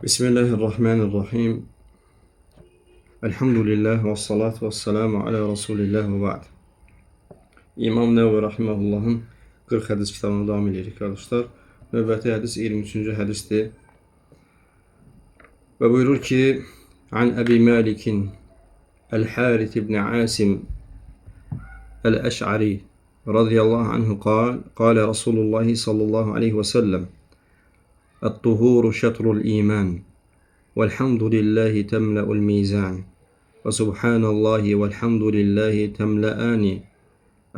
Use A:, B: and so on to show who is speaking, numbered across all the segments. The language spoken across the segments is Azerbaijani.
A: Bismillahirrahmanirrahim. Elhamdülillah və salatu və salamu alə Rasulillah və ba'd. İmam Nəvvi Rahiməhullahın 40 hədis kitabına davam edirik arkadaşlar. Növbəti hədis 23-cü hədisdir. Və buyurur ki, An Əbi Malikin Əl-Harith ibn Asim Əl-Əş'ari radiyallahu anhu qala Rasulullah sallallahu aleyhi və səlləm الطهور شطر الإيمان والحمد لله تملأ الميزان وسبحان الله والحمد لله تملأان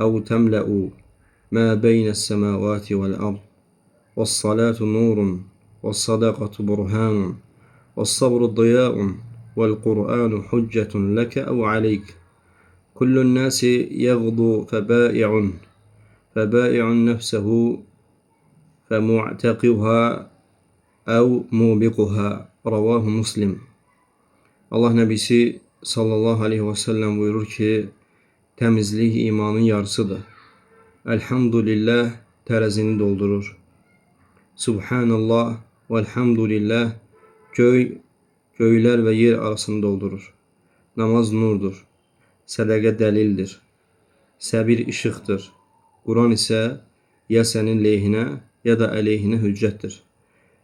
A: أو تملأ ما بين السماوات والأرض والصلاة نور والصدقة برهان والصبر ضياء والقرآن حجة لك أو عليك كل الناس يغدو فبائع نفسه فمعتقها Əv mubiquha. Ravahu Muslim. Allah Nəbisi sallallahu aleyhi və səlləm buyurur ki, təmizlik imanın yarısıdır. Elhamdülillah tərəzini doldurur. Subhanallah və elhamdülillah göylər və yer arasını doldurur. Namaz nurdur. Sədəqə dəlildir. Səbir işıqdır. Quran isə ya sənin lehinə ya da əleyhinə hüccətdir.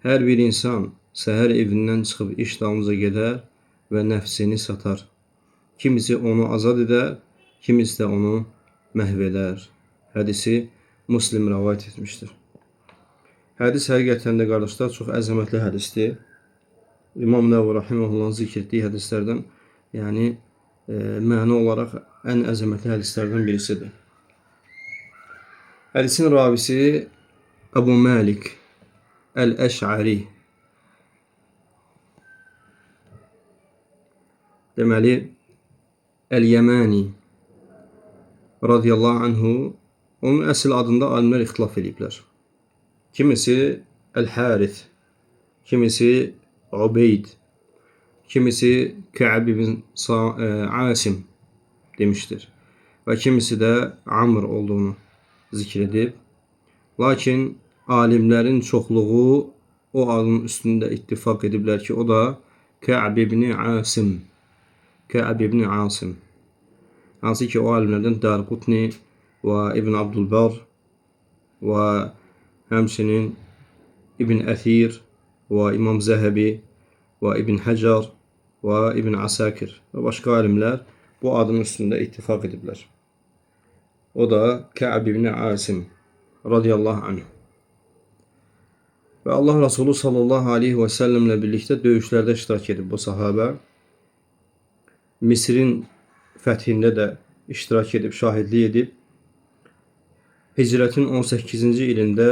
A: Hər bir insan səhər evindən çıxıb iş dalınca gedər və nəfsini satar. Kimisi onu azad edər, kimisi də onu məhv edər. Hədisi Muslim rəvayət etmişdir. Hədis həqiqətən də qardaşlar çox əzəmətli hədisdir. İmam Nəvvi Rahiməhullahın zikr etdiyi hədislərdən, yəni məna olaraq ən əzəmətli hədislərdən birisidir. Hədisin ravisi Əbu Malik Əl-Əş'ari. Deməli, Əl-Yəmani radiyallahu anhu, onun əsl adında alimlər ixtilaf ediblər. Kimisi Əl-Harith, kimisi Ubeyd, kimisi Kə'b ibn Asim demişdir. Və kimisi də Amr olduğunu zikr edib. Lakin alimlərin çoxluğu o adın üstündə ittifaq ediblər ki, o da Kə'b ibn Asim. Kə'b ibn Asim. Hansı ki, o alimlərdən Darqutni və İbn Abdülbar və həmçinin İbn Əthir və İmam Zəhəbi və İbn Həcar və İbn Asakir və başqa alimlər bu adın üstündə ittifaq ediblər. O da Kə'b ibn Asim radiyallahu anh. Və Allah Resulü sallallahu aleyhi və səlləmlə birlikdə döyüşlərdə iştirak edib bu sahabə. Misrin fəthində də iştirak edib, şahidlik edib. Hicrətin 18-ci ilində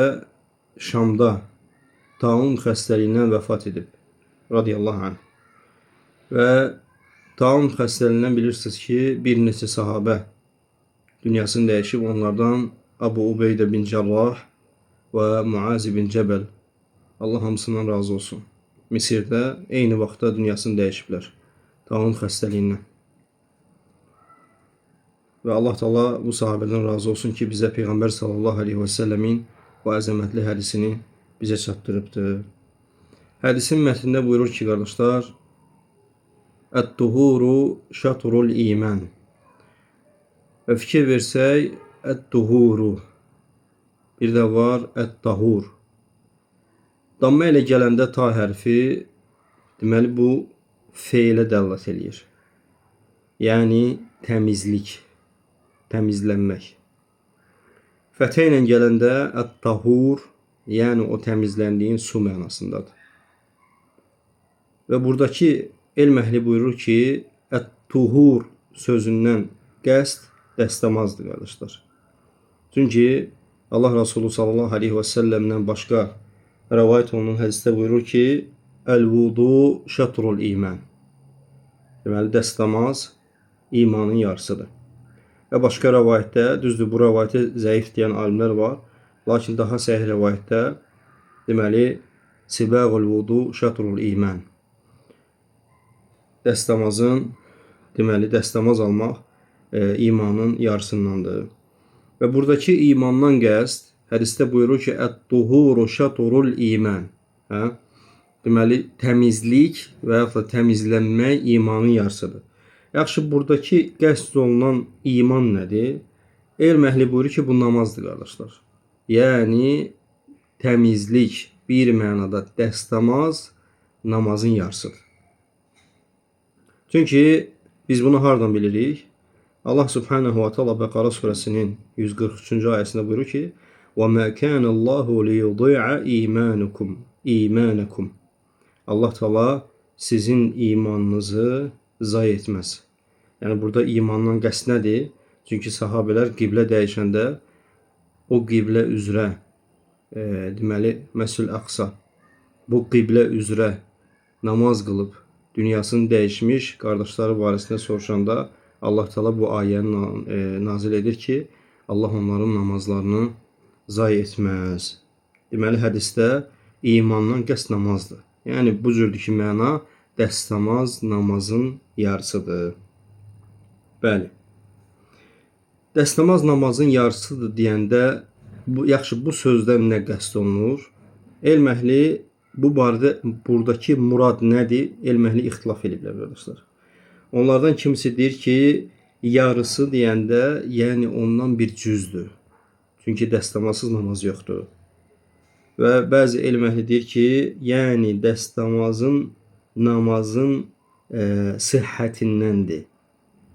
A: Şamda taun xəstəliyindən vəfat edib. Radiyallahu anh. Və taun xəstəliyindən bilirsiniz ki, bir neçə sahabə dünyasını dəyişib, onlardan Abu Ubeydə bin Cərrah və Muaz bin Cəbəl. Allah hamısından razı olsun. Misirdə eyni vaxtda dünyasını dəyişiblər. Taun xəstəliyindən. Və Allah Teala bu sahabədən razı olsun ki, bizə Peyğəmbər sallallahu aleyhi və səlləmin bu əzəmətli hədisini bizə çatdırıbdır. Hədisin mətnində buyurur ki, qardaşlar, Ət-tuhuru şatrul iman. Və fikir versək, Ət-tuhuru. Bir də var Ət-tahur. Damma ilə gələndə ta hərfi, deməli bu feilə dəllət eləyir. Yəni təmizlik, təmizlənmək. Fəthə ilə gələndə ət-tahur, yəni o təmizləndiyin su mənasındadır. Və buradakı elm əhli buyurur ki, ət-tuhur sözündən qəsd dəstəmazdır, qardaşlar. Çünki Allah Resulü sallallahu aleyhi və səlləmdən başqa rəvayət olunan hədisdə buyurur ki, Əl-vudu şatrul iman. Deməli, dəstəmaz imanın yarısıdır. Və başqa rəvayətdə, düzdür, bu rəvayətə zəif deyən alimlər var, lakin daha səhih rəvayətdə, deməli, Sibəğul vudu şatrul iman. Dəstəmazın, deməli, dəstəmaz almaq imanın yarısındandır. Və buradakı imandan qəsd, hədisdə buyurur ki, Ət-tuhuru şatrul iman. Deməli, təmizlik və yaxud da təmizlənmək imanın yarısıdır. Yaxşı, buradakı qəsd olunan iman nədir? Elm əhli buyurur ki, bu namazdır, qardaşlar. Yəni, təmizlik bir mənada dəstəmaz namazın yarısıdır. Çünki biz bunu hardan bilirik? Allah Subhanahu wa Taala Bəqara surəsinin 143-cü ayəsində buyurur ki: "Və mə kana Allahu liyudi'a imanukum." Allah Taala sizin imanınızı zayi etməz. Yəni burada imandan qəsd nədir? Çünki sahabelər qiblə dəyişəndə o qiblə üzrə deməli Məscid-i Əqsa bu qiblə üzrə namaz qılıb dünyasını dəyişmiş qardaşları barəsində soruşanda Allah Teala bu ayəni nazil edir ki, Allah onların namazlarını zayi etməz. Deməli, hədisdə imandan qəsd namazdır. Yəni, bu cürdür ki, məna dəstəmaz namazın yarısıdır. Bəli. Dəstəmaz namazın yarısıdır deyəndə, yaxşı, bu sözdən nə qəsd olunur? Elm əhli bu barədə buradakı murad nədir? Elm əhli ixtilaf ediblər, qardaşlar. Onlardan kimisi deyir ki, yarısı deyəndə, yəni ondan bir cüzdür. Çünki dəstəmazsız namaz yoxdur. Və bəzi elm əhli deyir ki, yəni dəstəmazın namazın sihhətindəndir.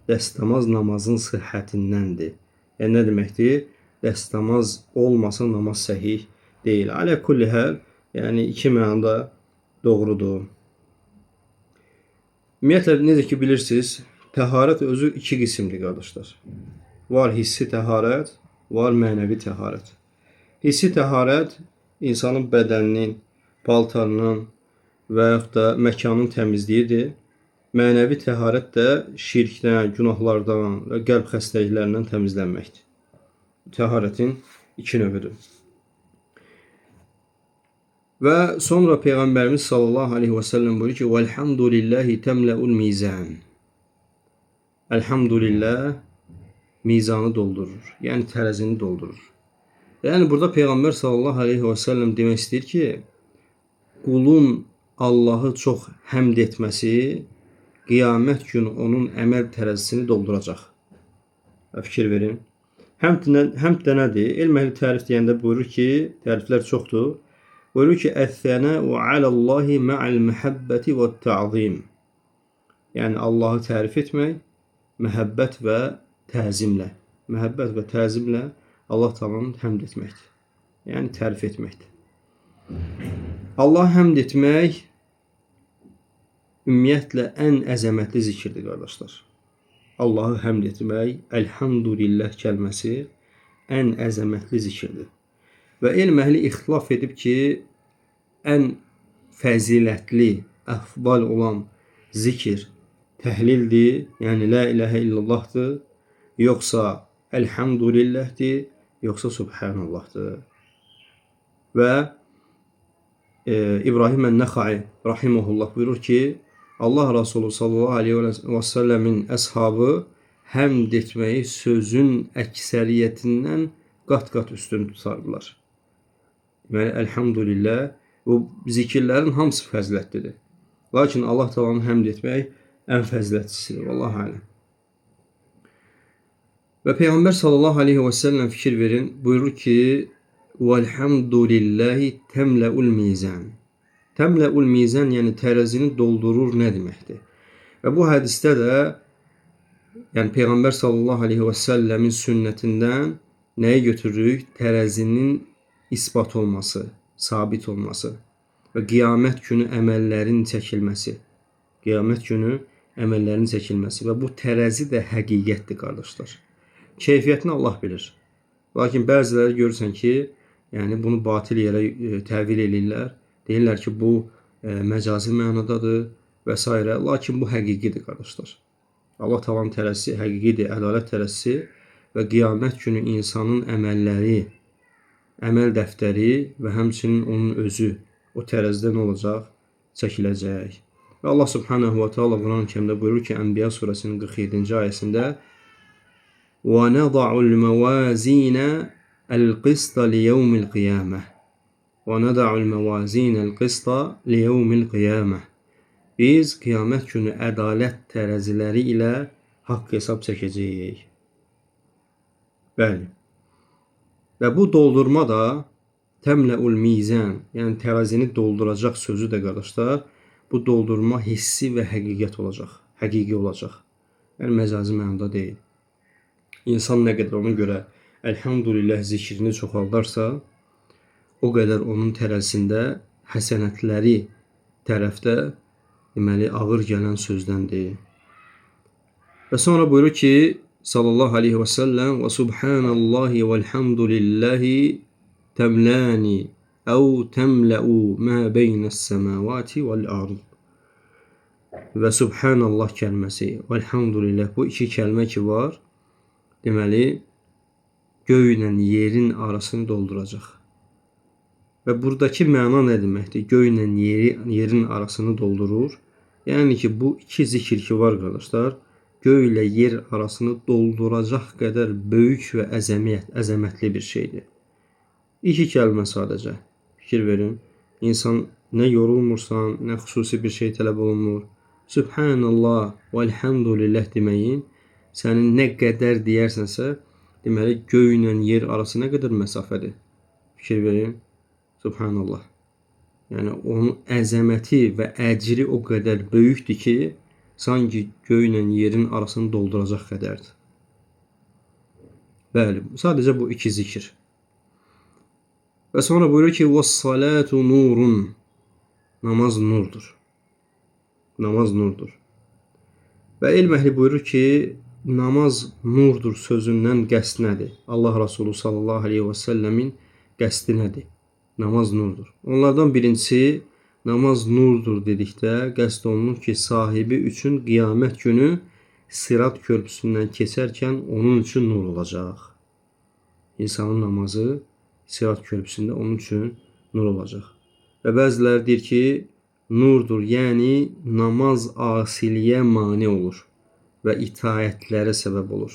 A: Dəstəmaz namazın sihhətindəndir. Yəni nə deməkdir? Dəstəmaz olmasa namaz səhih deyil. Alə kulli həl, yəni iki mənada doğrudur. Ümumiyyətlə, necə ki bilirsiniz, təharət özü iki qismdir, qardaşlar. Var hissi təharət, var mənəvi təharət. Hissi təharət insanın bədəninin, paltarının və yaxud da məkanın təmizliyidir. Mənəvi təharət də şirkdən, günahlardan və qəlb xəstəliklərindən təmizlənməkdir. Təharətin iki növüdür. Və sonra Peyğəmbərimiz sallallahu aleyhi və səlləm buyurur ki, "Vəlhamdülillahi təmlə'ul mizan." Elhamdülillah mizanı doldurur. Yəni tərəzini doldurur. Yəni burada Peyğəmbər sallallahu aleyhi və səlləm demək istəyir ki, qulun Allahı çox həmd etməsi qiyamət günü onun əməl tərəzisini dolduracaq. Fikir verin. Həmd də nədir? Elm əhli tərif deyəndə buyurur ki, təriflər çoxdur. Buyurur ki, "Əs-sənəu aləllahi ma'al məhəbbəti və ta'zim." Yəni Allahı tərif etmək, məhəbbət və təzimlə. Məhəbbət və təzimlə Allah Taala'nı həmd etməkdir. Yəni tərif etməkdir. Allah həmd etmək ümumiyyətlə ən əzəmətli zikirdir, qardaşlar. Allahı həmd etmək, elhamdülillah kəlməsi ən əzəmətli zikirdir. Və elm əhli ixtilaf edib ki, ən fəzilətli, əfdal olan zikir təhlildir, yəni la ilahə illallahdır, yoxsa elhamdülillahdir, yoxsa subhanallahdır. Və İbrahim ən-Nəxai rahimehullah buyurur ki, Allah Resulü sallallahu aleyhi və səlləmin əshabı həmd etməyi sözün əksəriyyətindən qat-qat üstün tutardılar. Deməli, elhamdülillah, bu zikirlərin hamısı fəzilətlidir. Lakin Allah Taala'nı həmd etmək ən fəzilətlisidir. Vallahu aləm. Və Peyğəmbər sallallahu aleyhi və səlləm fikir verin, buyurur ki, "Vəlhamdülillahi təmlə'ul mizan." Təmlə'ul mizan, yəni tərəzini doldurur nə deməkdir? Və bu hədisdə də yəni Peyğəmbər sallallahu aleyhi və səlləmin sünnətindən nəyi götürürük? Tərəzinin isbat olması, sabit olması və qiyamət günü əməllərin çəkilməsi. Qiyamət günü əməllərin çəkilməsi və bu tərəzi də həqiqətdir, qardaşlar. Keyfiyyətini Allah bilir. Lakin bəziləri görürsən ki, yəni bunu batil yerə təvil edirlər. Deyirlər ki, bu məcazi mənadadır və s. Lakin bu həqiqidir, qardaşlar. Allah Taala'nın tərəzisi həqiqidir, ədalət tərəzisi və qiyamət günü insanın əməlləri, əməl dəftəri və həmçinin onun özü o tərəzidə nə olacaq? Çəkiləcək. Və Allah Subhanahu wa Taala Quran-ı Kərimdə buyurur ki, Ənbiya surəsinin 47-ci ayəsində: وَنَضَعُ الْمَوَازِينَ الْقِسْطَ لِيَوْمِ الْقِيَامَةِ Və nəda'ul məvazinəl qista liyevmil qiyamə. Biz qiyamət günü ədalət tərəziləri ilə haqq hesab çəkəcəyik. Bəli. Və bu doldurma da təmləul mizan, yəni tərazini dolduracaq sözü də qardaşlar, bu doldurma hissi və həqiqət olacaq. Həqiqi olacaq. Yəni məcazi mənada deyil. İnsan nə qədər ona görə elhamdülillah zikrini çoxaldarsa, o qədər onun tərəzisində həsənətləri tərəfdə deməli ağır gələn sözdəndir. Və sonra buyurur ki, sallallahu aleyhi və səlləm və subhanallahi vəlhamdülillahi təmləni əv təmləu mə beynəs səmavati vəl-ard. Və subhanallah kəlməsi və elhamdülillah, bu iki kəlmə ki var, deməli göylə yerin arasını dolduracaq. Və buradakı məna nə deməkdir? Göylə yerin arasını doldurur. Yəni ki, bu iki zikir ki var qardaşlar, göy ilə yer arasını dolduracaq qədər böyük və əzəmətli bir şeydir. İki kəlmə sadəcə. Fikir verin. İnsan nə yorulmursan, nə xüsusi bir şey tələb olunmur. Subhanallah və elhamdülillah deməyin sənin nə qədər deyərsənsə, deməli göy ilə yer arası nə qədər məsafədir. Fikir verin. Subhanallah. Yəni onun əzəməti və əcri o qədər böyükdür ki, sanki göy ilə yerin arasını dolduracaq qədərdir. Bəli, sadəcə bu iki zikir. Və sonra buyurur ki, "Vəs-salatu nurun." Namaz nurdur. Namaz nurdur. Və elm əhli buyurur ki, namaz nurdur sözündən qəsd nədir? Allah Resulü sallallahu aleyhi və səlləmin qəsdi nədir? Namaz nurdur. Onlardan birincisi, namaz nurdur dedikdə qəsd olunur ki, sahibi üçün qiyamət günü Sirat körpüsündən keçərkən onun üçün nur olacaq. İnsanın namazı Sirat körpüsündə onun üçün nur olacaq. Və bəziləri deyir ki, nurdur, yəni namaz asiliyə mane olur və itaətlərə səbəb olur.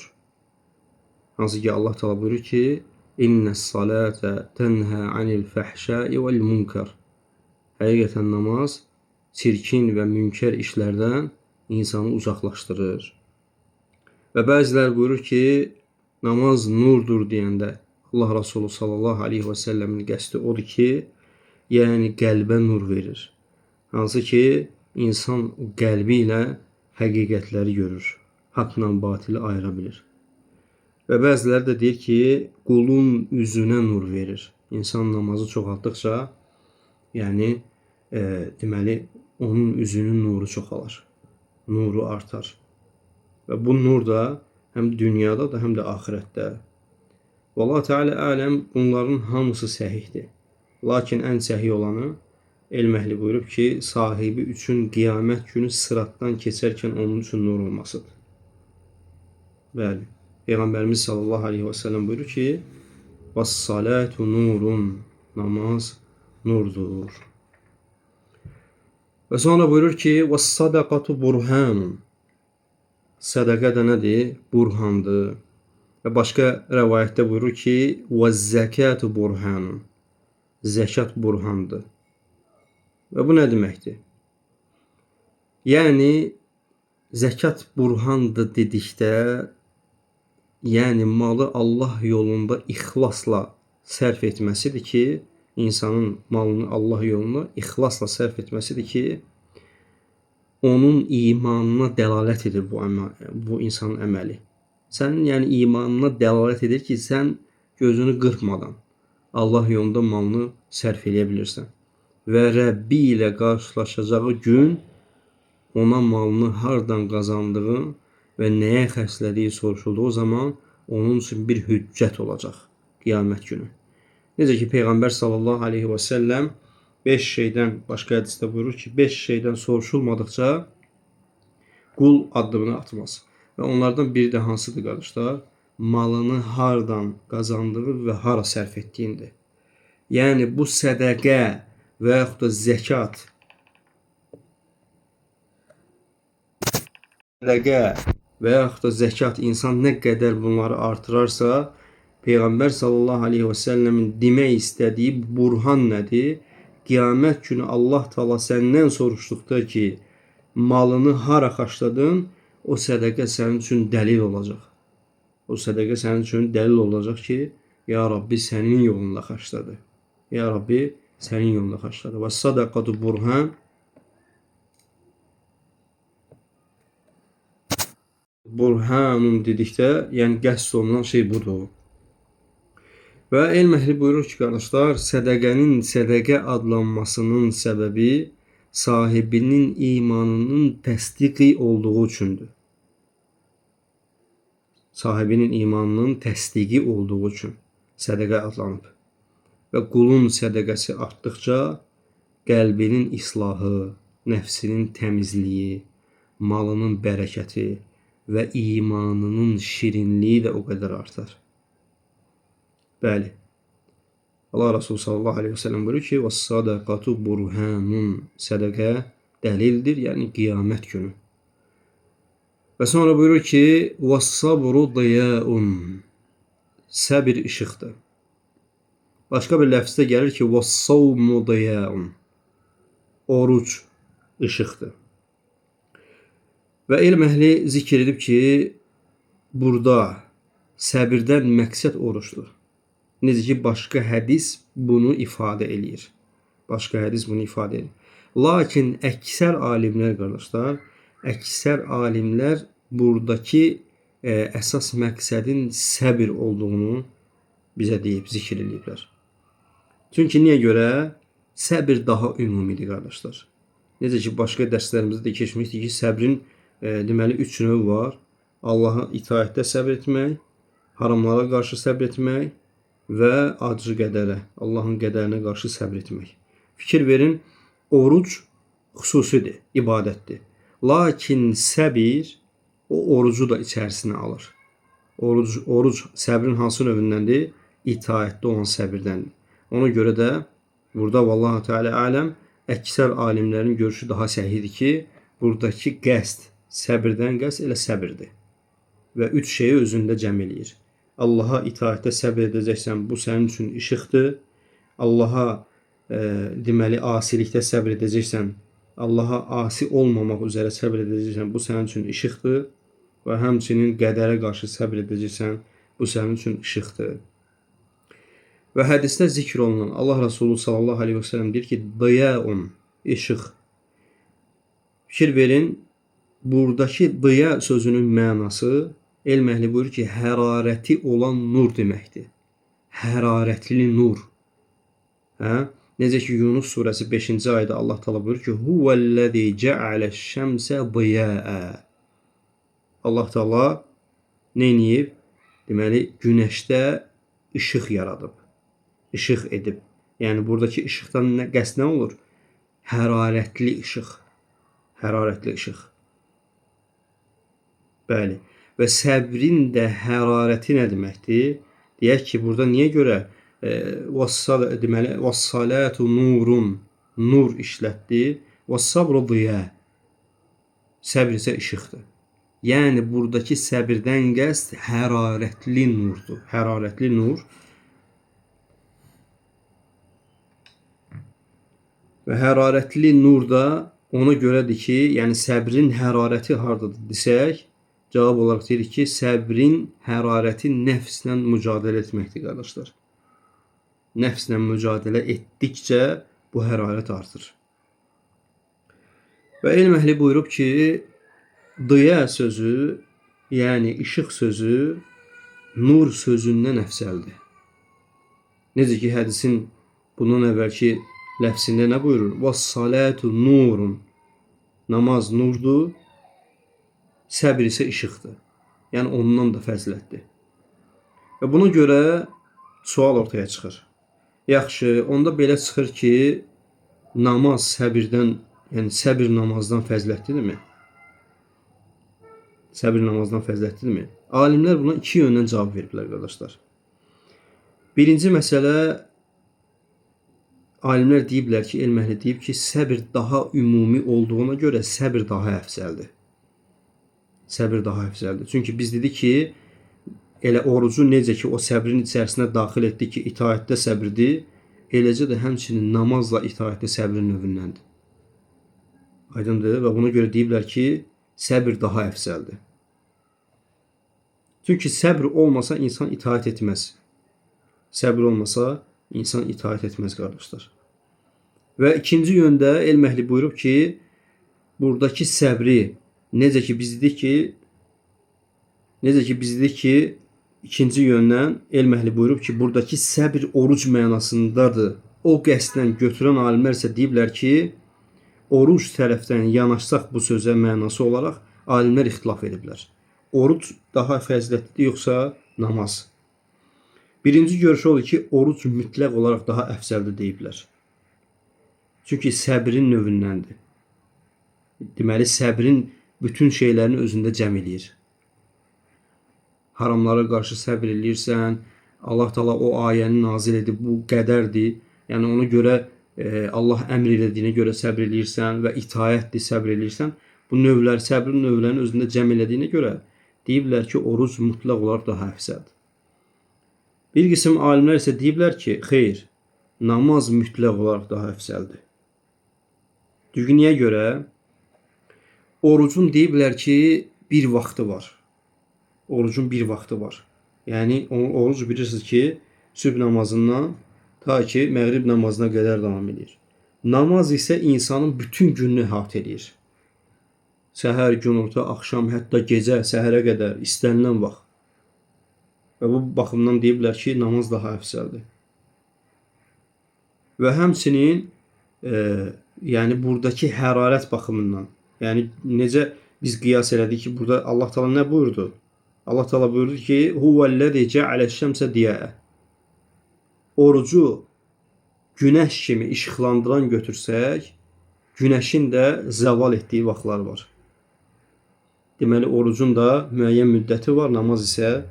A: Hansı ki Allah Teala buyurur ki, İnnes-salate tenha anil fahşai vel munkar. Həqiqətən namaz çirkin və münkər işlərdən insanı uzaqlaşdırır. Və bəziləri buyurur ki, namaz nurdur deyəndə Allah Resulü sallallahu aleyhi və səlləmin qəsdi odur ki, yəni qəlbə nur verir. Hansı ki, insan qəlbi ilə həqiqətləri görür, haqla batili ayıra bilir. Və bəziləri də deyir ki, qulun üzünə nur verir. İnsan namazı çoxaltdıqca, yəni deməli onun üzünün nuru çoxalır, nuru artar. Və bu nur da həm dünyada da, həm də axirətdə. Vallahu Teala aləm, bunların hamısı səhihdir. Lakin ən səhih olanı elm əhli buyurub ki, sahibi üçün qiyamət günü sıratdan keçərkən onun üçün nur olmasıdır. Bəli. Peyğəmbərimiz sallallahu aleyhi və səlləm buyurur ki, "Vəs-salatu nurun." Namaz nurdur. Və sonra buyurur ki, "Vəs-sadaqatu burhanun." Sədaqə də nədir? Burhandır. Və başqa rəvayətdə buyurur ki, "Vəz-zəkatu burhanun." Zəkat burhandır. Və bu nə deməkdir? Yəni zəkat burhandır dedikdə, yəni malı Allah yolunda ixlasla sərf etməsidir ki, insanın malını Allah yolunda ixlasla sərf etməsidir ki, onun imanına dəlalət edir bu insanın əməli. Sənin yəni imanına dəlalət edir ki, sən gözünü qırpmadan Allah yolunda malını sərf edə bilirsən. Və Rəbbi ilə qarşılaşacağı gün ona malını hardan qazandığın və nəyə xərclədiyi soruşulduğu zaman onun üçün bir hüccət olacaq qiyamət günü. Necə ki Peyğəmbər sallallahu aleyhi və səlləm 5 şeydən, başqa hədisdə buyurur ki, 5 şeydən soruşulmadıqca qul addımını atmaz. Və onlardan biri də hansıdır qardaşlar? Malını hardan qazandığı və hara sərf etdiyindir. Yəni bu sədəqə və yaxud da zəkat və yaxud da zəkat insan nə qədər bunları artırarsa, Peyğəmbər sallallahu aleyhi və səlləmin demək istədiyi burhan nədir? Qiyamət günü Allah Taala səndən soruşduqda ki, malını hara xərclədin, o sədaqə sənin üçün dəlil olacaq. O sədaqə sənin üçün dəlil olacaq ki, ya Rabbi sənin yolunda xərclədi. Ya Rabbi sənin yolunda xərclədi. Və sadaqatu burhan burhanun dedikdə, yəni qəsd olunan şey budur. Və elm əhli buyurur ki, qardaşlar, sədaqənin sədaqə adlanmasının səbəbi sahibinin imanının təsdiqi olduğu üçündür. Sahibinin imanının təsdiqi olduğu üçün sədaqə adlanıb. Və qulun sədaqəsi artdıqca qəlbinin islahı, nəfsinin təmizliyi, malının bərəkəti və imanının şirinliyi də o qədər artar. Bəli. Allah Resulü sallallahu aleyhi ve sellem buyuruyor ki, "Vəs-sadaqatu burhanun." Sədaqə dəlildir, yəni qiyamət günü. Və sonra buyurur ki, "Vəs-sabru diyaun." Səbir işıqdır. Başqa bir ləfzdə gəlir ki, "Vəs-savmu diyaun." Oruc işıqdır. Və elm əhli zikr edib ki, burada səbirdən məqsəd oruçdur. Necə ki, başqa hədis bunu ifadə eləyir. Başqa hədis bunu ifadə edir. Lakin əksər alimlər, qardaşlar, əksər alimlər buradakı əsas məqsədin səbir olduğunu bizə deyib, zikr ediblər. Çünki niyə görə? Səbir daha ümumidir, qardaşlar. Necə ki, başqa dərslərimizdə də keçmişdik ki, səbrin deməli 3 növ var. Allaha itaətdə səbr etmək, haramlara qarşı səbr etmək və acı qədərə, Allahın qədərinə qarşı səbr etmək. Fikir verin, oruc xüsusidir, ibadətdir. Lakin səbir o orucu da içərisinə alır. Oruc səbrin hansı növündəndir? İtaətdə olan səbirdəndir. Ona görə də burada Vallahu Teala aləm, əksər alimlərin görüşü daha səhihdir ki, buradakı qəsd, səbirdən qəsd elə səbirdir. Və 3 şeyi özündə cəm eləyir. Allaha itaətdə səbr edəcəksən, bu sənin üçün işıqdır. Allaha deməli asilikdə səbr edəcəksən, Allaha asi olmamaq üzrə səbr edəcəksən, bu sənin üçün işıqdır. Və həmçinin qədərə qarşı səbr edəcəksən, bu sənin üçün işıqdır. Və hədisdə zikr olunan Allah Resulü sallallahu aleyhi ve sellem deyir ki, diyaun, işıq. Fikir verin, buradakı diya sözünün mənası elm əhli buyurur ki, hərarəti olan nur deməkdir. Hərarətli nur. Hə? Necə ki, Yunus surəsi 5-ci ayda Allah Teala buyurur ki, huvəl-ləzi cəaləş-şəmsə diyaə. Allah Teala nə edib? Deməli, günəşdə işıq yaradıb, işıq edib. Yəni, buradakı işıqdan qəsd nə olur? Hərarətli işıq. Hərarətli işıq. Bəli. Və səbrin də hərarəti nə deməkdir? Deyək ki, burada niyə görə deməli, vəs-salatu nurun, nur işlətdi, vəs-sabru diyə, səbr isə işıqdır. Yəni, buradakı səbirdən qəsd hərarətli nurdur. Hərarətli nur. Və hərarətli nur da ona görədir ki, yəni səbrin hərarəti hardadır desək, cavab olaraq deyirik ki, səbrin hərarəti nəfslə mücadilə etməkdir, qardaşlar. Nəfslə mücadilə etdikcə bu hərarət artır. Və elm əhli buyurub ki, diya sözü, yəni işıq sözü, nur sözündən əfsəldir. Necə ki, hədisin bundan əvvəlki ləfsində nə buyurur? Vəs-salatu nurun. Namaz nurdur, səbir isə işıqdır. Yəni, ondan da fəzilətdir. Və buna görə sual ortaya çıxır. Yaxşı, onda belə çıxır ki, namaz səbirdən, yəni səbir namazdan fəzilətlidirmi? Səbir namazdan fəzilətlidirmi? Alimlər buna 2 yöndən cavab veriblər, qardaşlar. Birinci məsələ, alimlər deyiblər ki, elm əhli deyib ki, səbir daha ümumi olduğuna görə səbir daha əfzəldir. Səbir daha əfzəldir. Çünki biz dedik ki, elə orucu necə ki o səbrin içərisinə daxil etdi ki, itaətdə səbirdir, eləcə də həmçinin namazla itaətdə səbrin növündəndir. Aydındır və buna görə deyiblər ki, səbir daha əfsəldir. Çünki səbr olmasa insan itaət etməz. Səbr olmasa insan itaət etməz qardaşlar. Və ikinci yöndə elm əhli buyurub ki, buradakı səbri necə ki biz dedik ki, ikinci yöndən elm əhli buyurub ki, buradakı səbr oruc mənasındadır. O qəsdən götürən alimlər isə deyiblər ki, oruc tərəfdən yanaşsaq bu sözə mənası olaraq alimlər ixtilaf ediblər. Oruc daha fəzilətlidir yoxsa namaz? Birinci görüş odur ki, oruc mütləq olaraq daha əfsəldir deyiblər. Çünki səbrin növündəndir. Deməli, səbrin bütün şeylərini özündə cəm eləyir. Haramlara qarşı səbr eləyirsən, Allah Taala o ayəni nazil edib, bu qədərdir. Yəni ona görə Allah əmr elədiyinə görə səbr eləyirsən və itaətdir, səbr eləyirsən. Bu növlər, səbrin növlərini özündə cəm elədiyinə görə deyiblər ki, oruc mütləq olaraq daha əfsəldir. Bir qism alimlər isə deyiblər ki, xeyr, namaz mütləq olaraq daha əfsəldir. Düzgünüyə görə orucun deyiblər ki, bir vaxtı var. Orucun bir vaxtı var. Yəni oruc bilirsiniz ki, sübh namazından ta ki məğrib namazına qədər davam edir. Namaz isə insanın bütün gününü əhatə edir. Səhər, günorta, axşam, hətta gecə, səhərə qədər istənilən vaxt. Və bu baxımdan deyiblər ki, namaz daha əfsəldir. Və həmçinin yəni buradakı hərarət baxımından, yəni necə biz qiyas elədik ki, burada Allah Taala nə buyurdu? Allah Taala buyurdu ki, huvellezî ceale'ş-şemse diya'a. Orucu günəş kimi işıqlandıran götürsək, günəşin də zəval etdiyi vaxtlar var. Deməli, orucun da müəyyən müddəti var, namaz isə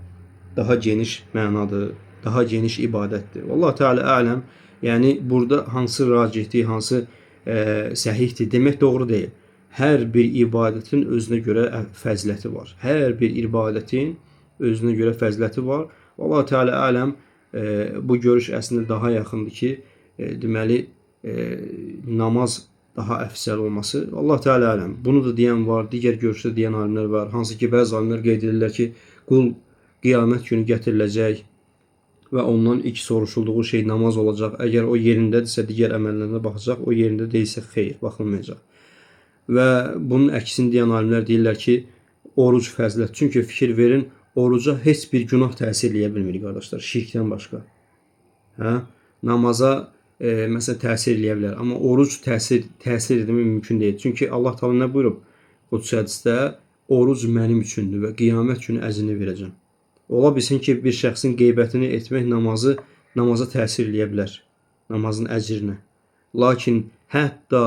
A: daha geniş mənadır, daha geniş ibadətdir. Vallahu Teala ələm, yəni burada hansı racihdir, hansı səhihdir demək doğru deyil. Hər bir ibadətin özünə görə fəziləti var. Hər bir ibadətin özünə görə fəziləti var. Vallahu Teala ələm, bu görüş əslində daha yaxındır ki, deməli, namaz daha əfsəl olması. Allah Teala ələm. Bunu da deyən var, digər görüşdə deyən alimlər var. Hansı ki, bəzi alimlər qeyd edirlər ki, qul qiyamət günü gətiriləcək və ondan ilk soruşulduğu şey namaz olacaq. Əgər o yerindədirsə, digər əməllərinə baxacaq. O yerində deyilsə, xeyr, baxılmayacaq. Və bunun əksini deyən alimlər deyirlər ki, oruc fəzilət. Çünki fikir verin, oruca heç bir günah təsir eləyə bilmir, qardaşlar, şirkdən başqa. Hə? Namaza məsələn təsir eləyə bilər, amma oruc təsir etmək mümkün deyil. Çünki Allah Taala nə buyurub? Qudsi hədisdə oruc mənim üçündür və qiyamət günü əzini verəcəm. Ola bilsin ki, bir şəxsin qeybətini etmək namaza təsir eləyə bilər, namazın əcrinə. Lakin hətta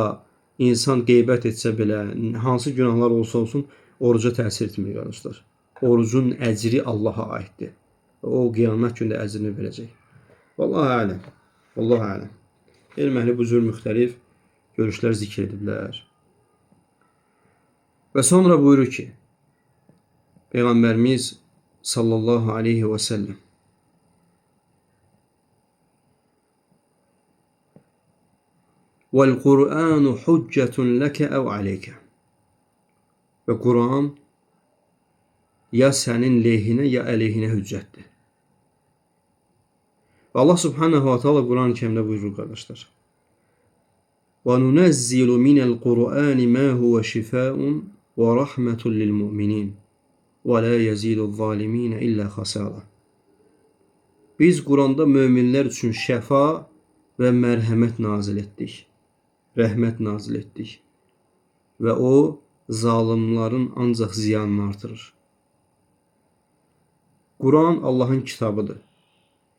A: insan qeybət etsə belə, hansı günahlar olsa olsun, oruca təsir etmir, qardaşlar. Orucun əcri Allaha aiddir. O qiyamət gündə əcrini verəcək. Vallahi aləm. Vallahi aləm. Elm əhli bu cür müxtəlif görüşlər zikr ediblər. Və sonra buyurur ki, Peyğəmbərimiz sallallahu aleyhi və səlləm وَالْقُرْآنُ حُجَّةٌ لَكَ أَوْ عَلَيْكَ. Və Quran ya sənin lehinə, ya əleyhinə hüccətdir. Və Allah subhanahu wa ta'ala Quran-ı Kərimdə buyurur, qardaşlar. وَنُنَزِّلُ مِنَ الْقُرْآنِ مَا هُوَ شِفَاءٌ وَرَحْمَةٌ لِلْمُؤْمِنِينَ وَلَا يَزِيدُ الظَّالِمِينَ إِلَّا خَسَارًا. Biz Quranda möminlər üçün şəfa və mərhəmət nazil etdik. Rəhmət nazil etdik. Və o, zalimlərin ancaq ziyanını artırır. Quran Allahın kitabıdır.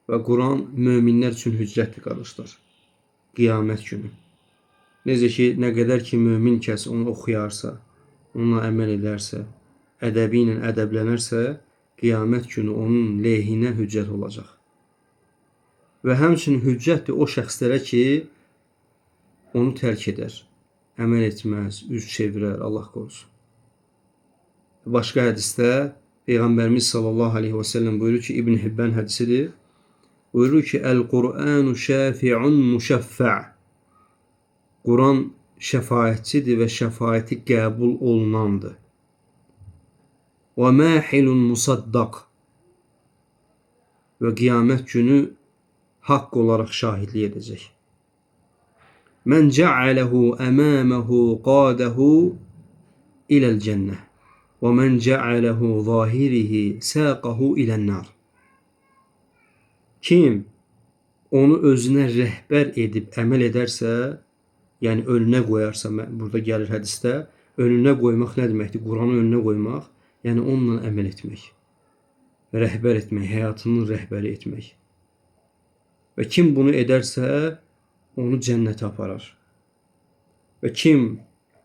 A: Və Quran möminlər üçün hüccətdir, qardaşlar. Qiyamət günü. Necə ki, nə qədər ki, mömin kəs onu oxuyarsa, onunla əməl edərsə, ədəbi ilə ədəblənərsə, qiyamət günü onun lehinə hüccət olacaq. Və həmçinin hüccətdir o şəxslərə ki, onu tərk edər, əməl etməz, üz çevirər, Allah qorusun. Başqa hədisdə Peyğəmbərimiz sallallahu aleyhi və səlləm buyurur ki, İbn Hibban hədisidir. Buyurur ki, Əl-Qur'anu şəfi'un müşəffə'. Quran şəfaətçidir və şəfaəti qəbul olunandır. Və mahilun musaddaq. Və qiyamət günü haqq olaraq şahidlik edəcək. Mən cəaləhu əməməhu qadəhu iləl cənnə. Və mən cəaləhu zahirihi səqəhu ilən-nar. Kim onu özünə rəhbər edib əməl edərsə, yəni önünə qoyarsa, burada gəlir hədisdə, önünə qoymaq nə deməkdir? Quranı önünə qoymaq, yəni onunla əməl etmək, rəhbər etmək, həyatının rəhbəri etmək. Və kim bunu edərsə, onu cənnətə aparar. Və kim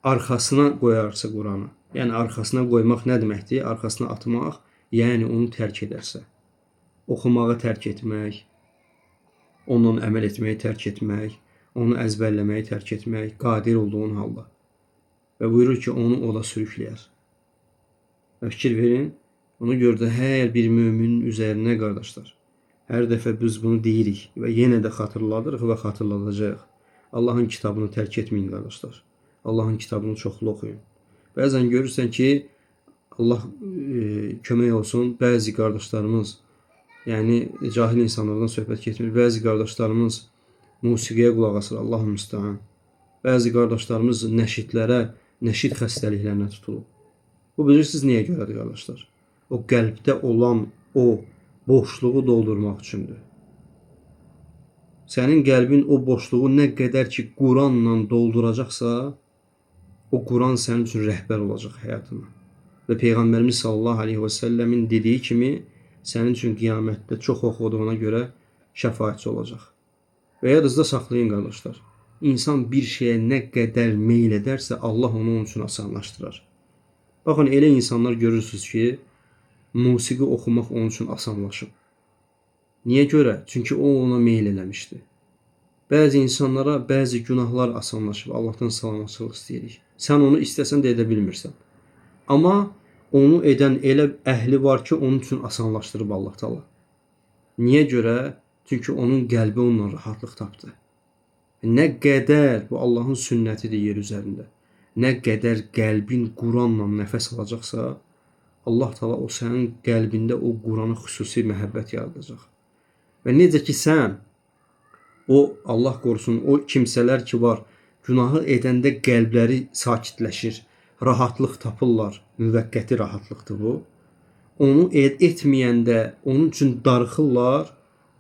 A: arxasına qoyarsa Quranı, yəni arxasına qoymaq nə deməkdir? Arxasına atmaq, yəni onu tərk edərsə. Oxumağı tərk etmək, onunla əməl etməyi tərk etmək, onu əzbərləməyi tərk etmək, qadir olduğun halda. Və buyurur ki, onu ola sürükləyər. Və fikir verin, ona görə də hər bir müminin üzərinə, qardaşlar, hər dəfə biz bunu deyirik və yenə də xatırladırıq və xatırladacağıq. Allahın kitabını tərk etməyin, qardaşlar. Allahın kitabını çoxlu oxuyun. Bəzən görürsən ki, Allah kömək olsun, bəzi qardaşlarımız, yəni cahil insanlardan söhbət getmir. Bəzi qardaşlarımız musiqiyə qulaq asır, Allahü müstəhan. Bəzi qardaşlarımız nəşidlərə, nəşid xəstəliklərinə tutulub. Bu bilirsiniz niyə görədir, qardaşlar? O qəlbdə olan o boşluğu doldurmaq üçündür. Sənin qəlbin o boşluğu nə qədər ki Quranla dolduracaqsa, o Quran sənin üçün rəhbər olacaq həyatına. Və Peyğəmbərimiz sallallahu aleyhi və səlləmin dediyi kimi, sənin üçün qiyamətdə çox oxuduğuna görə şəfaətçi olacaq. Və yadınızda saxlayın, qardaşlar. İnsan bir şeyə nə qədər meyl edərsə, Allah onu onun üçün asanlaşdırar. Baxın, elə insanlar görürsünüz ki, musiqi oxumaq onun üçün asanlaşıb. Niyə görə? Çünki o ona meyl eləmişdi. Bəzi insanlara bəzi günahlar asanlaşıb. Allahdan salamatçılıq istəyirik. Sən onu istəsən də edə bilmirsən. Amma onu edən elə əhli var ki, onun üçün asanlaşdırıb Allah Taala. Niyə görə? Çünki onun qəlbi onunla rahatlıq tapdı. Nə qədər bu Allahın sünnətidir yer üzərində. Nə qədər qəlbin Quranla nəfəs alacaqsa, Allah Taala o sənin qəlbində o Qurana xüsusi məhəbbət yaradacaq. Və necə ki sən o Allah qorusun, o kimsələr ki var, günahı edəndə qəlbləri sakitləşir, rahatlıq tapırlar, müvəqqəti rahatlıqdır bu. Onu etməyəndə onun üçün darıxırlar.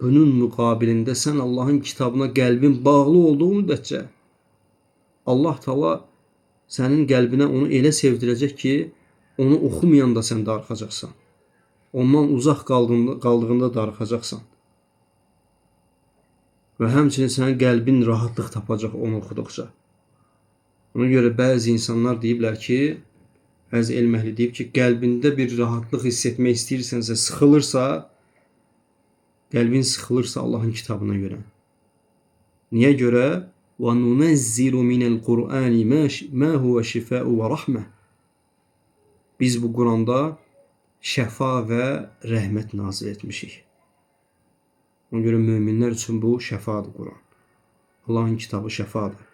A: Bunun müqabilində sən Allahın kitabına qəlbin bağlı olduğu müddətcə Allah Taala sənin qəlbinə onu elə sevdirəcək ki, onu oxumayanda sən darıxacaqsan. Ondan uzaq qaldığında darıxacaqsan. Və həmçinin sənin qəlbin rahatlıq tapacaq onu oxuduqca. Ona görə bəzi insanlar deyiblər ki, bəzi elm əhli deyib ki, qəlbində bir rahatlıq hiss etmək istəyirsənsə, sıxılırsa, qəlbin sıxılırsa Allahın kitabına görə. Niyə görə? وَنُنَزِّلُ مِنَ الْقُرْآنِ مَا هُوَ شِفَاءُ وَرَحْمَةٌ. Biz bu Quranda şəfa və rəhmət nazil etmişik. Ona görə möminlər üçün bu şəfadır Quran. Allahın kitabı şəfadır.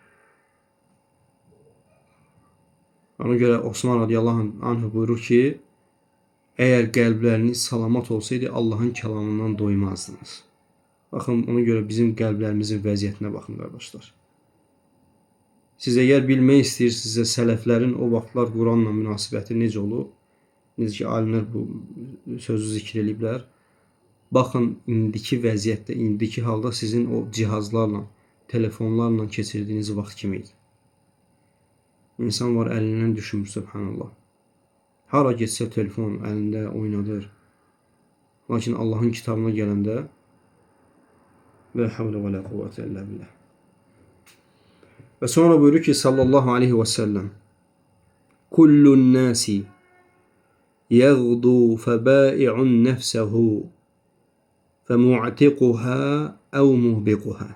A: Ona görə Osman radiyallahu anh buyurur ki, əgər qəlbləriniz salamat olsaydı, Allahın kəlamından doymazdınız. Baxın, ona görə bizim qəlblərimizin vəziyyətinə baxın, qardaşlar. Siz əgər bilmək istəyirsinizsə, sələflərin o vaxtlar Quranla münasibəti necə olub, necə ki, alimlər bu sözü zikr ediblər. Baxın, indiki vəziyyətdə, indiki halda sizin o cihazlarla, telefonlarla keçirdiyiniz vaxt kimi idi. İnsan var, əlindən düşmür, subhanallah. Hara getsə telefon əlində oynadır. Lakin Allahın kitabına gələndə və havlə və lə quvvətə illə billah. Və sonra buyurur ki, sallallahu aleyhi və səlləm, kullun nasi yəğdu fəbai'un nəfsəhu fəmu'tiquhə əv muhbiquhə.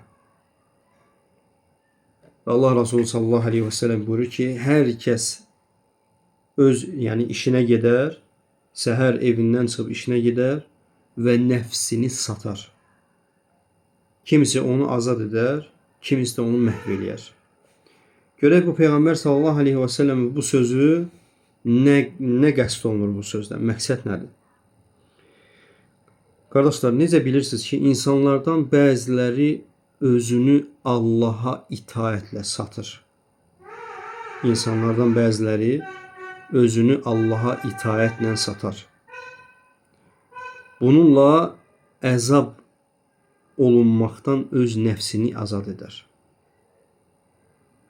A: Allah Resulü sallallahu aleyhi və səlləm buyurur ki, hər kəs öz, yəni işinə gedər, Səhər evindən çıxıb işinə gedər və nəfsini satar. Kimisi onu azad edər, kimisi də onu məhv eləyər. Görək bu Peyğəmbər sallallahu aleyhi və səlləm bu sözü nə qəsd olunur bu sözdən? Məqsəd nədir? Qardaşlar, necə bilirsiniz ki, insanlardan bəziləri özünü Allaha itaətlə satır. İnsanlardan bəziləri özünü Allaha itaətlə satar. Bununla əzab olunmaqdan öz nəfsini azad edər.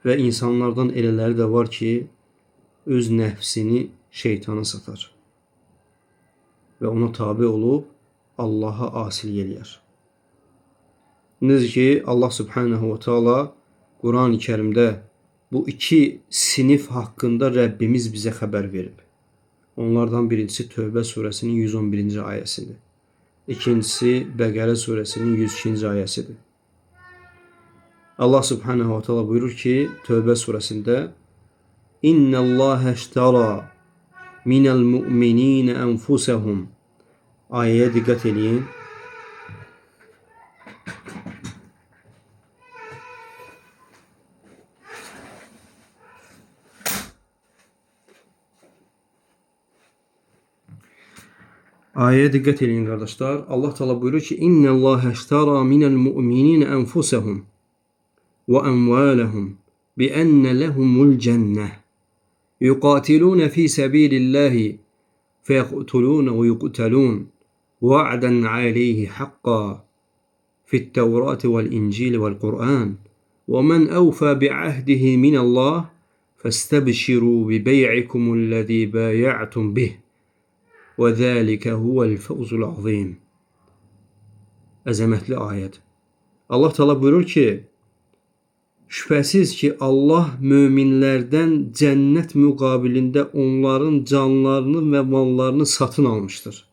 A: Və insanlardan elələri də var ki, öz nəfsini şeytana satar. Və ona tabi olub Allaha asil eləyər. Necə ki, Allah subhanahu wa ta'ala Quran-ı Kərimdə bu iki sinif haqqında Rəbbimiz bizə xəbər verib. Onlardan birincisi Tövbə surəsinin 111-ci ayəsidir. İkincisi Bəqərə surəsinin 102-ci ayəsidir. Allah subhanahu wa ta'ala buyurur ki, Tövbə surəsində İnnəllâhe iştara minəl mu'minîne enfusəhum. Ayəyə diqqət edin. Ayəyə diqqət edin qardaşlar. Allah Teala buyurur ki: "İnnəllâhe iştara minəl mu'minîne enfusəhum və emvâlehum bi enne lehumul cenneh. Yuqatilûne fî sebîlillâhi feyeqtulûne ve yuqtalûn. Va'den aleyhi hakka fi't Tevrâti vel İncil vel Kur'an. Ve men evfâ bi'ahdihi minallah festebşirû bi bey'ikumul-lezî bâya'tum bih. Ve zâlike huvel fevzul azîm." Əzəmətli ayət. Allah Teala buyurur ki, şübhəsiz ki Allah möminlərdən cənnət müqabilində onların canlarını və mallarını satın almışdır.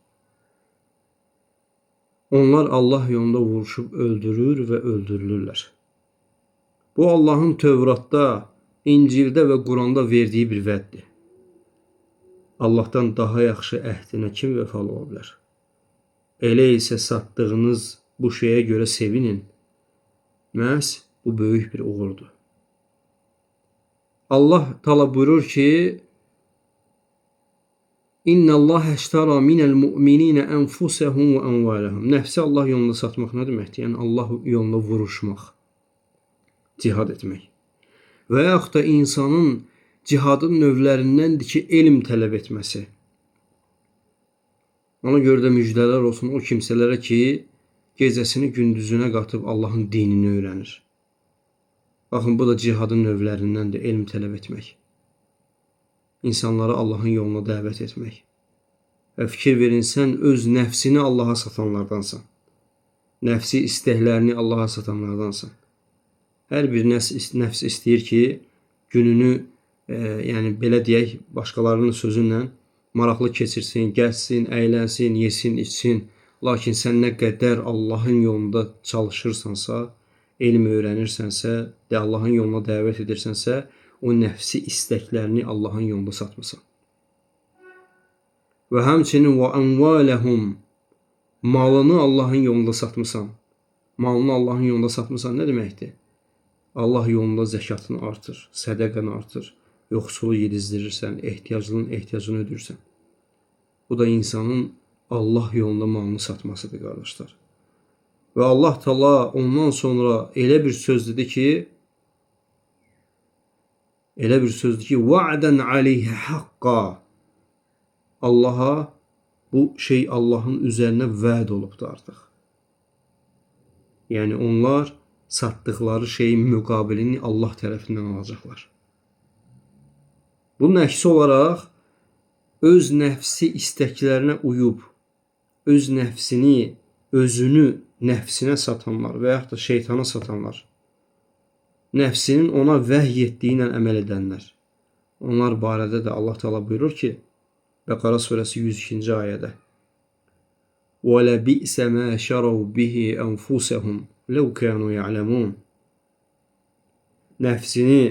A: Onlar Allah yolunda vuruşub öldürür və öldürülürlər. Bu Allahın Tövratda, İncildə və Quranda verdiyi bir vəddir. Allahdan daha yaxşı əhdinə kim vəfalı ola bilər? Elə isə satdığınız bu şeyə görə sevinin. Məhz bu böyük bir uğurdur. Allah Teala buyurur ki, İnnəllâhe iştara minəl mu'minîne enfusəhum və envâlehum. Nəfsi Allah yolunda satmaq nə deməkdir? Yəni Allah yolunda vuruşmaq, cihad etmək. Və yaxud da insanın cihadın növlərindəndir ki, elm tələb etməsi. Ona görə də müjdələr olsun o kimsələrə ki, gecəsini gündüzünə qatıb Allahın dinini öyrənir. Baxın, bu da cihadın növlərindəndir, elm tələb etmək. İnsanları Allahın yoluna dəvət etmək. Və fikir verin, sən öz nəfsini Allaha satanlardansan. Nəfsi istəklərini Allaha satanlardansan. Hər bir nəfs istəyir ki, gününü, yəni belə deyək, başqalarının sözünlə maraqlı keçirsin, gəzsin, əylənsin, yesin, içsin. Lakin sən nə qədər Allahın yolunda çalışırsansa, elm öyrənirsənsə, Allahın yoluna dəvət edirsənsə, o nəfsi istəklərini Allahın yolunda satmısan. Və həmçinin və envâlehum, malını Allahın yolunda satmısan. Malını Allahın yolunda satmısan nə deməkdir? Allah yolunda zəkatını artır, sədəqəni artır, yoxsulu yedizdirirsən, ehtiyaclının ehtiyacını ödürsən. Bu da insanın Allah yolunda malını satmasıdır, qardaşlar. Və Allah Teala ondan sonra elə bir söz dedi ki, va'den aleyhi hakka. Allaha bu şey Allahın üzərinə vəd olubdur artıq. Yəni onlar satdıqları şeyin müqabilini Allah tərəfindən alacaqlar. Bunun əksi olaraq öz nəfsi istəklərinə uyub, öz nəfsini, özünü nəfsinə satanlar və yaxud da şeytana satanlar, nəfsinin ona vəhy etdiyi ilə əməl edənlər, onlar barədə də Allah Teala buyurur ki, Bəqara surəsi 102-ci ayədə: وَلَبِئْسَ مَا شَرَوْا بِهِ أَنْفُسَهُمْ لَوْ كَانُوا يَعْلَمُونَ. Nəfsini,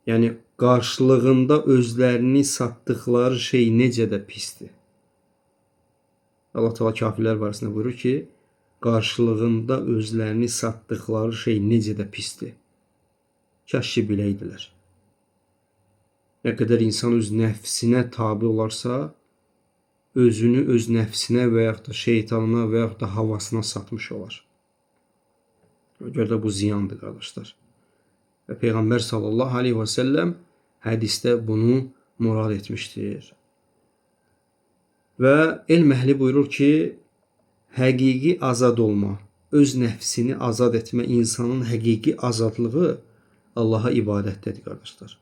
A: yəni qarşılığında özlərini satdıqları şey necə də pisdir. Allah Teala kafirlər barəsində buyurur ki, qarşılığında özlərini satdıqları şey necə də pisdir. Kaş ki biləydilər. Nə qədər insan öz nəfsinə tabi olarsa, özünü öz nəfsinə və yaxud da şeytanına və yaxud da havasına satmış olar. Görə də bu ziyandır, qardaşlar. Və Peyğəmbər sallallahu aleyhi və səlləm hədisdə bunu murad etmişdir. Və elm əhli buyurur ki, həqiqi azad olma, öz nəfsini azad etmə, insanın həqiqi azadlığı Allaha ibadətdədir, qardaşlar.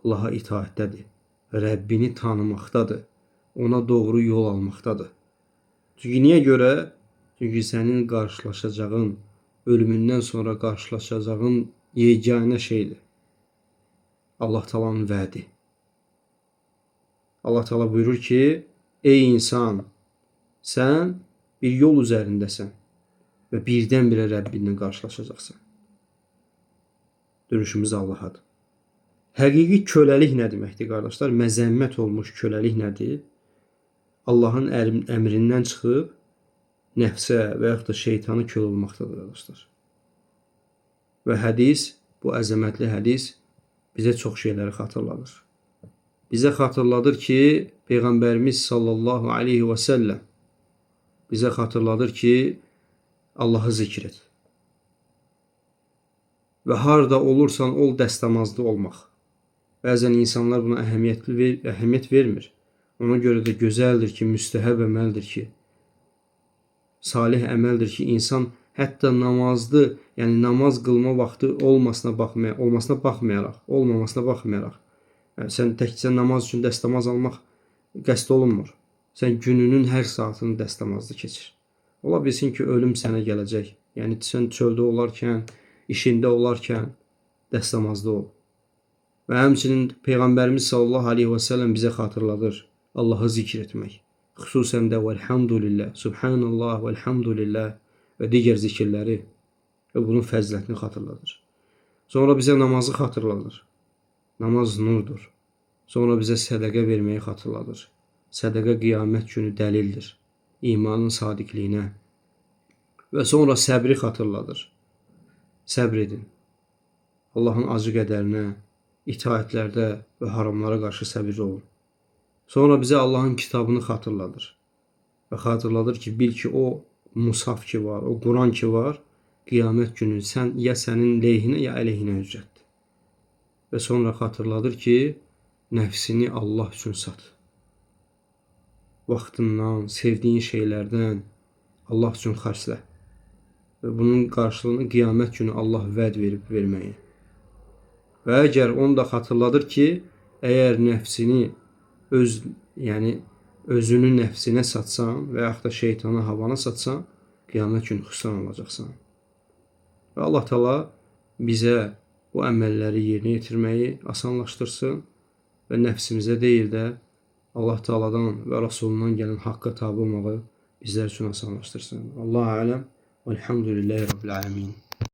A: Allaha itaətdədir. Rəbbini tanımaqdadır. Ona doğru yol almaqdadır. Çünki niyə görə? Çünki sənin qarşılaşacağın, ölümündən sonra qarşılaşacağın yeganə şeydir. Allah Taala'nın vədi. Allah Teala buyurur ki, ey insan, sən bir yol üzərindəsən və birdən-birə Rəbbinlə qarşılaşacaqsan. Dönüşümüz Allahadır. Həqiqi köləlik nə deməkdir, qardaşlar? Məzəmmət olmuş köləlik nədir? Allahın əmrindən çıxıb nəfsə və yaxud da şeytanı kölə olmaqdadır, qardaşlar. Və hədis, bu əzəmətli hədis bizə çox şeyləri xatırladır. Bizə xatırladır ki, Peyğəmbərimiz sallallahu aleyhi və səlləm bizə xatırladır ki, Allahı zikr et. Və harda olursan ol dəstəmazlı olmaq. Bəzən insanlar buna əhəmiyyət vermir. Ona görə də gözəldir ki, müstəhəb əməldir ki, salih əməldir ki, insan hətta namazlı, yəni namaz qılma vaxtı olmamasına baxmayaraq, yəni sən təkcə namaz üçün dəstəmaz almaq qəsd olunmur. Sən gününün hər saatını dəstəmazlı keçir. Ola bilsin ki, ölüm sənə gələcək. Yəni sən çöldə olarkən, işində olarkən dəstəmazlı ol. Və həmçinin Peyğəmbərimiz sallallahu aleyhi və səlləm bizə xatırladır Allahı zikr etmək. Xüsusən də vəlhamdülillah, subhanallah, vəlhamdülillah və digər zikirləri və bunun fəzilətini xatırladır. Sonra bizə namazı xatırladır. Namaz nurdur. Sonra bizə sədəqə verməyi xatırladır. Sədəqə qiyamət günü dəlildir. İmanın sadiqliyinə. Və sonra səbri xatırladır. Səbr edin. Allahın acı qədərinə, itaətlərdə və haramlara qarşı səbirli olun. Sonra bizə Allahın kitabını xatırladır. Və xatırladır ki, bil ki, o Musaf ki var, o Quran ki var, qiyamət günü ya sənin leyhinə, ya əleyhinə hüccətdir. Və sonra xatırladır ki, nəfsini Allah üçün sat. Vaxtından, sevdiyin şeylərdən Allah üçün xərclə. Və bunun qarşılığını qiyamət günü Allah vəd verib verməyi. Və əgər onu da xatırladır ki, əgər nəfsini özünü nəfsinə satsan və yaxud da şeytana, havana satsan, qiyamət günü xüsran olacaqsan. Və Allah Teala bizə bu əməlləri yerinə yetirməyi asanlaşdırsın və nəfsimizə deyil də Allah Teala'dan və Rasulundan gələn haqqa tabi olmağı bizlər üçün asanlaşdırsın. Allahu aləm. Velhamdülillahi Rabbil alemin.